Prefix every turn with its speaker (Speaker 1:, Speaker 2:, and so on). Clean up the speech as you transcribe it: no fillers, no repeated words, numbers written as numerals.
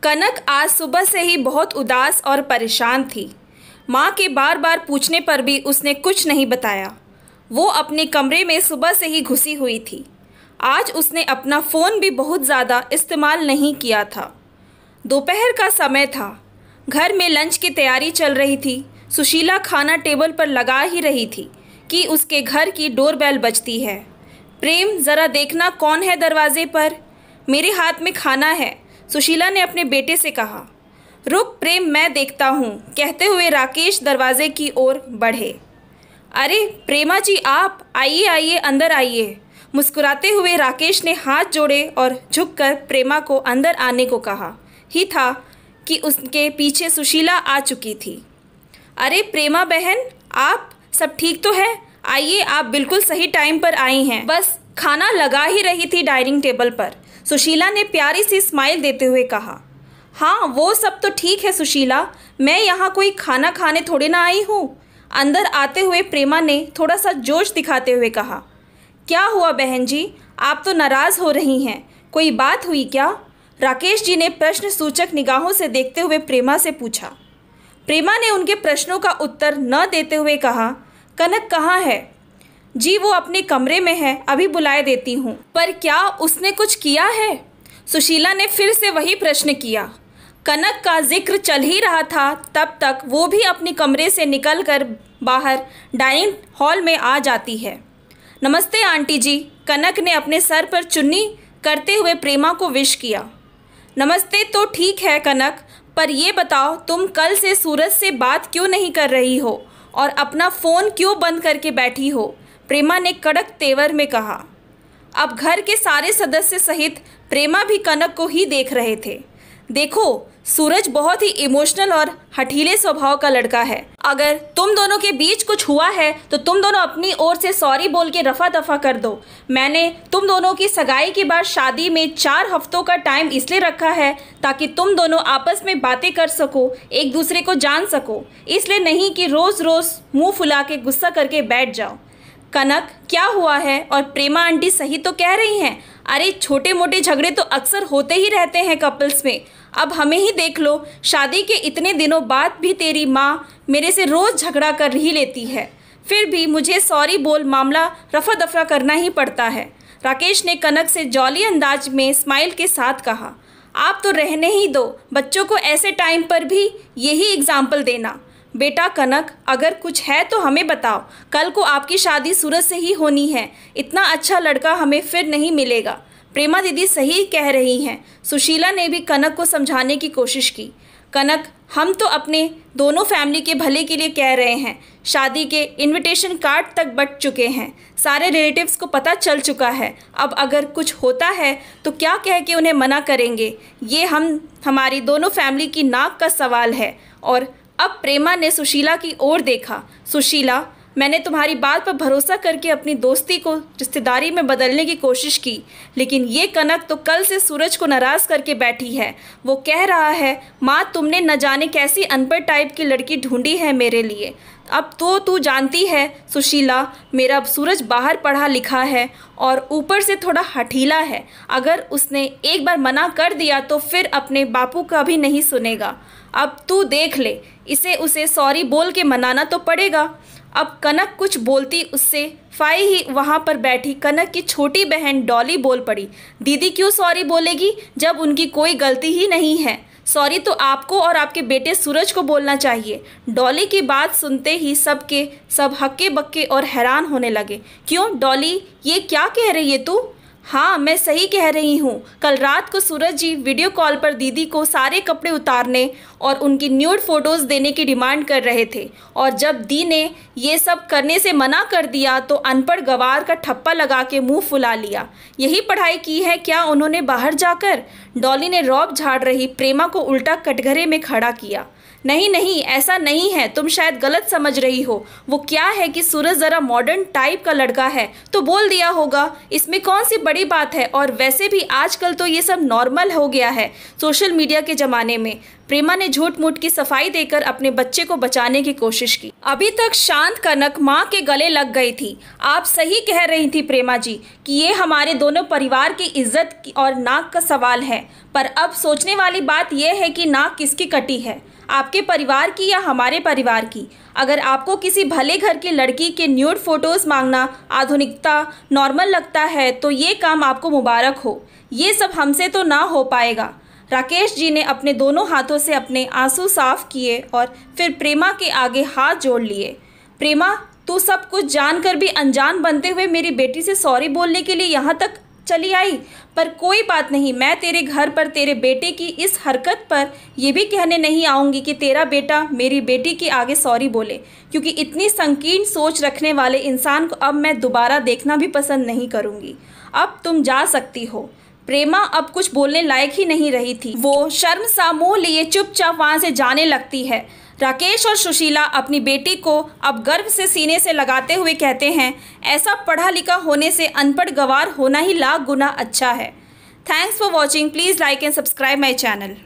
Speaker 1: कनक आज सुबह से ही बहुत उदास और परेशान थी। माँ के बार बार पूछने पर भी उसने कुछ नहीं बताया। वो अपने कमरे में सुबह से ही घुसी हुई थी। आज उसने अपना फ़ोन भी बहुत ज़्यादा इस्तेमाल नहीं किया था। दोपहर का समय था। घर में लंच की तैयारी चल रही थी। सुशीला खाना टेबल पर लगा ही रही थी कि उसके घर की डोरबेल बजती है। प्रेम, ज़रा देखना कौन है दरवाजे पर। मेरे हाथ में खाना है, सुशीला ने अपने बेटे से कहा। रुक प्रेम, मैं देखता हूँ, कहते हुए राकेश दरवाजे की ओर बढ़े। अरे प्रेमा जी, आप आइए आइए, अंदर आइए। मुस्कुराते हुए राकेश ने हाथ जोड़े और झुककर प्रेमा को अंदर आने को कहा ही था कि उसके पीछे सुशीला आ चुकी थी। अरे प्रेमा बहन, आप सब ठीक तो है? आइए, आप बिल्कुल सही टाइम पर आई हैं। बस खाना लगा ही रही थी डाइनिंग टेबल पर, सुशीला ने प्यारी सी स्माइल देते हुए कहा। हाँ, वो सब तो ठीक है सुशीला, मैं यहाँ कोई खाना खाने थोड़ी ना आई हूँ। अंदर आते हुए प्रेमा ने थोड़ा सा जोश दिखाते हुए कहा। क्या हुआ बहन जी, आप तो नाराज़ हो रही हैं, कोई बात हुई क्या? राकेश जी ने प्रश्न सूचक निगाहों से देखते हुए प्रेमा से पूछा। प्रेमा ने उनके प्रश्नों का उत्तर न देते हुए कहा, कनक कहाँ है? जी वो अपने कमरे में है, अभी बुलाए देती हूँ। पर क्या उसने कुछ किया है? सुशीला ने फिर से वही प्रश्न किया। कनक का जिक्र चल ही रहा था तब तक वो भी अपने कमरे से निकलकर बाहर डाइनिंग हॉल में आ जाती है। नमस्ते आंटी जी, कनक ने अपने सर पर चुन्नी करते हुए प्रेमा को विश किया। नमस्ते तो ठीक है कनक, पर ये बताओ तुम कल से सूरज से बात क्यों नहीं कर रही हो और अपना फ़ोन क्यों बंद करके बैठी हो? प्रेमा ने कड़क तेवर में कहा। अब घर के सारे सदस्य सहित प्रेमा भी कनक को ही देख रहे थे। देखो, सूरज बहुत ही इमोशनल और हठीले स्वभाव का लड़का है। अगर तुम दोनों के बीच कुछ हुआ है तो तुम दोनों अपनी ओर से सॉरी बोल के रफा दफा कर दो। मैंने तुम दोनों की सगाई के बाद शादी में 4 हफ्तों का टाइम इसलिए रखा है ताकि तुम दोनों आपस में बातें कर सको, एक दूसरे को जान सको, इसलिए नहीं कि रोज़ रोज़ मुँह फुला के गुस्सा करके बैठ जाओ। कनक, क्या हुआ है? और प्रेमा आंटी सही तो कह रही हैं। अरे छोटे मोटे झगड़े तो अक्सर होते ही रहते हैं कपल्स में। अब हमें ही देख लो, शादी के इतने दिनों बाद भी तेरी माँ मेरे से रोज़ झगड़ा कर ही लेती है, फिर भी मुझे सॉरी बोल मामला रफा दफा करना ही पड़ता है। राकेश ने कनक से जॉली अंदाज में स्माइल के साथ कहा। आप तो रहने ही दो, बच्चों को ऐसे टाइम पर भी यही एग्जाम्पल देना। बेटा कनक, अगर कुछ है तो हमें बताओ। कल को आपकी शादी सूरज से ही होनी है, इतना अच्छा लड़का हमें फिर नहीं मिलेगा। प्रेमा दीदी सही कह रही हैं। सुशीला ने भी कनक को समझाने की कोशिश की। कनक, हम तो अपने दोनों फैमिली के भले के लिए कह रहे हैं। शादी के इनविटेशन कार्ड तक बंट चुके हैं, सारे रिलेटिव्स को पता चल चुका है। अब अगर कुछ होता है तो क्या कह के उन्हें मना करेंगे? ये हमारी दोनों फैमिली की नाक का सवाल है। और अब प्रेमा ने सुशीला की ओर देखा। सुशीला, मैंने तुम्हारी बात पर भरोसा करके अपनी दोस्ती को रिश्तेदारी में बदलने की कोशिश की, लेकिन ये कनक तो कल से सूरज को नाराज़ करके बैठी है। वो कह रहा है, माँ तुमने न जाने कैसी अनपढ़ टाइप की लड़की ढूंढी है मेरे लिए। अब तो तू जानती है सुशीला, मेरा सूरज बाहर पढ़ा लिखा है और ऊपर से थोड़ा हठीला है। अगर उसने एक बार मना कर दिया तो फिर अपने बापू का भी नहीं सुनेगा। अब तू देख ले, इसे उसे सॉरी बोल के मनाना तो पड़ेगा। अब कनक कुछ बोलती उससे फाई ही वहाँ पर बैठी कनक की छोटी बहन डॉली बोल पड़ी। दीदी क्यों सॉरी बोलेगी जब उनकी कोई गलती ही नहीं है? सॉरी तो आपको और आपके बेटे सूरज को बोलना चाहिए। डॉली की बात सुनते ही सबके सब हक्के बक्के और हैरान होने लगे। क्यों डॉली, ये क्या कह रही है तू? हाँ, मैं सही कह रही हूँ। कल रात को सूरज जी वीडियो कॉल पर दीदी को सारे कपड़े उतारने और उनकी न्यूड फोटोज़ देने की डिमांड कर रहे थे, और जब दी ने ये सब करने से मना कर दिया तो अनपढ़ गवार का ठप्पा लगा के मुंह फुला लिया। यही पढ़ाई की है क्या उन्होंने बाहर जाकर? डॉली ने रौब झाड़ रही प्रेमा को उल्टा कटघरे में खड़ा किया। नहीं नहीं, ऐसा नहीं है, तुम शायद गलत समझ रही हो। वो क्या है कि सूरज ज़रा मॉडर्न टाइप का लड़का है तो बोल दिया होगा, इसमें कौन सी बड़ी बात है। और वैसे भी आजकल तो ये सब नॉर्मल हो गया है सोशल मीडिया के ज़माने में। प्रेमा ने झूठ मूठ की सफाई देकर अपने बच्चे को बचाने की कोशिश की। अभी तक शांत कनक माँ के गले लग गई थी। आप सही कह रही थी प्रेमा जी कि ये हमारे दोनों परिवार की इज्जत और नाक का सवाल है, पर अब सोचने वाली बात यह है कि नाक किसकी कटी है, आपके परिवार की या हमारे परिवार की। अगर आपको किसी भले घर की लड़की के न्यूड फोटोज़ मांगना आधुनिकता नॉर्मल लगता है तो ये काम आपको मुबारक हो। ये सब हमसे तो ना हो पाएगा। राकेश जी ने अपने दोनों हाथों से अपने आंसू साफ किए और फिर प्रेमा के आगे हाथ जोड़ लिए। प्रेमा, तू सब कुछ जानकर भी अनजान बनते हुए मेरी बेटी से सॉरी बोलने के लिए यहाँ तक चली आई। पर कोई बात नहीं, मैं तेरे घर पर तेरे बेटे की इस हरकत पर यह भी कहने नहीं आऊँगी कि तेरा बेटा मेरी बेटी के आगे सॉरी बोले, क्योंकि इतनी संकीर्ण सोच रखने वाले इंसान को अब मैं दोबारा देखना भी पसंद नहीं करूँगी। अब तुम जा सकती हो। प्रेमा अब कुछ बोलने लायक ही नहीं रही थी। वो शर्म सा मुँह लिए चुपचाप वहाँ से जाने लगती है। राकेश और सुशीला अपनी बेटी को अब गर्व से सीने से लगाते हुए कहते हैं, ऐसा पढ़ा लिखा होने से अनपढ़ गंवार होना ही लाख गुना अच्छा है। Thanks for watching. Please like and subscribe my channel.